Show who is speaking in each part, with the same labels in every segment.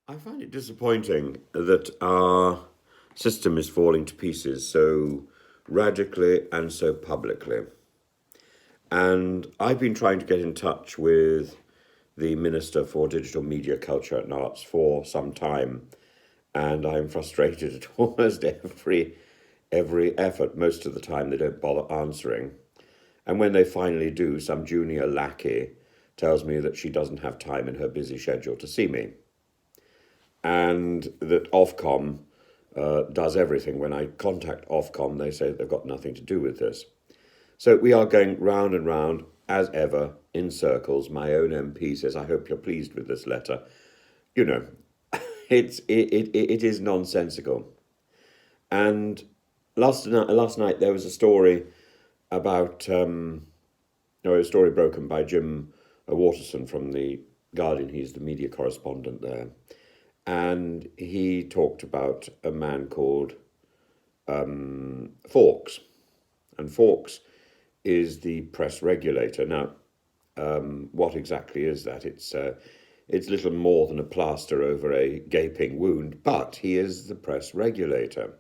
Speaker 1: I find it disappointing that our system is falling to pieces so radically and so publicly. And I've been trying to get in touch with the Minister for Digital Media, Culture and Arts for some time, and I'm frustrated at almost every effort. Most of the time, they don't bother answering. And when they finally do, some junior lackey tells me that she doesn't have time in her busy schedule to see me, and that Ofcom does everything. When I contact Ofcom, they say they've got nothing to do with this. So we are going round and round, as ever, in circles. My own MP says, I hope you're pleased with this letter. You know, it is nonsensical. And last night there was a story about, a story broken by Jim Waterson from The Guardian. He's the media correspondent there. And he talked about a man called Fawkes. And Fawkes is the press regulator. Now, what exactly is that? It's little more than a plaster over a gaping wound, but he is the press regulator.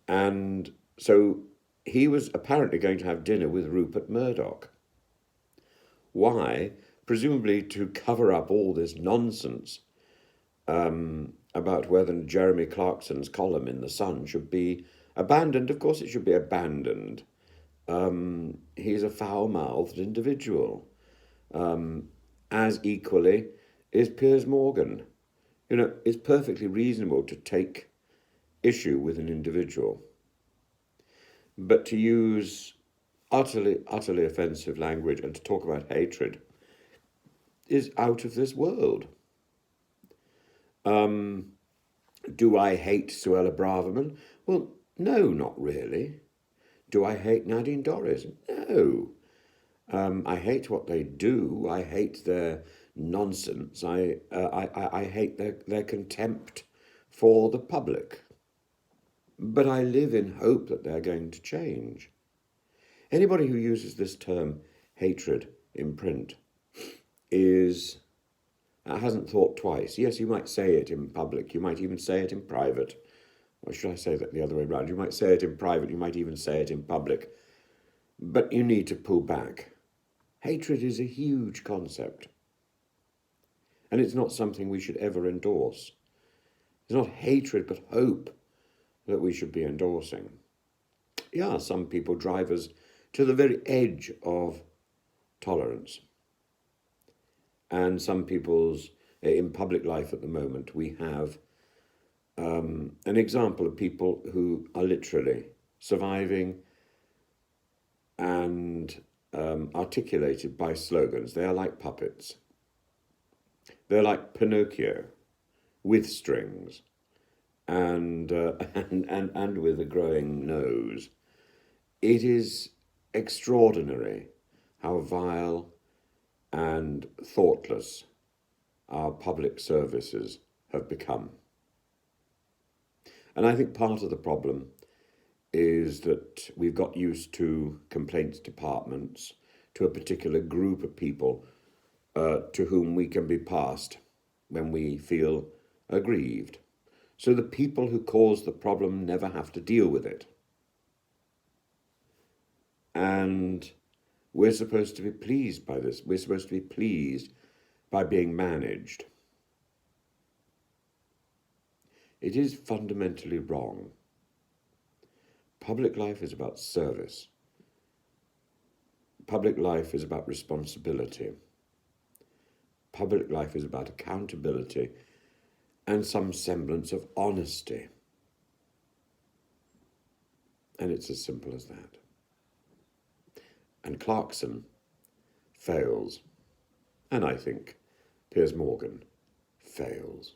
Speaker 1: And so he was apparently going to have dinner with Rupert Murdoch. Why? Presumably to cover up all this nonsense about whether Jeremy Clarkson's column in The Sun should be abandoned. Of course it should be abandoned. He's a foul-mouthed individual, as equally is Piers Morgan. It's perfectly reasonable to take issue with an individual, but to use utterly offensive language and to talk about hatred is out of this world. Do I hate Suella Braverman? Well, no, not really. Do I hate Nadine Dorries? No. I hate what they do. I hate their nonsense. I hate their contempt for the public. But I live in hope that they're going to change. Anybody who uses this term hatred in print hasn't thought twice. Yes, you might say it in public. You might even say it in private. Or should I say that the other way around? You might say it in private. You might even say it in public. But you need to pull back. Hatred is a huge concept. And it's not something we should ever endorse. It's not hatred, but hope that we should be endorsing. Yeah, some people drive us to the very edge of tolerance. And some people's, in public life at the moment, we have an example of people who are literally surviving and articulated by slogans. They are like puppets. They're like Pinocchio with strings and with a growing nose. It is extraordinary how vile and thoughtless our public services have become. And I think part of the problem is that we've got used to complaints departments, to a particular group of people to whom we can be passed when we feel aggrieved. So the people who cause the problem never have to deal with it. And we're supposed to be pleased by this. We're supposed to be pleased by being managed. It is fundamentally wrong. Public life is about service. Public life is about responsibility. Public life is about accountability and some semblance of honesty. And it's as simple as that. And Clarkson fails. And I think Piers Morgan fails.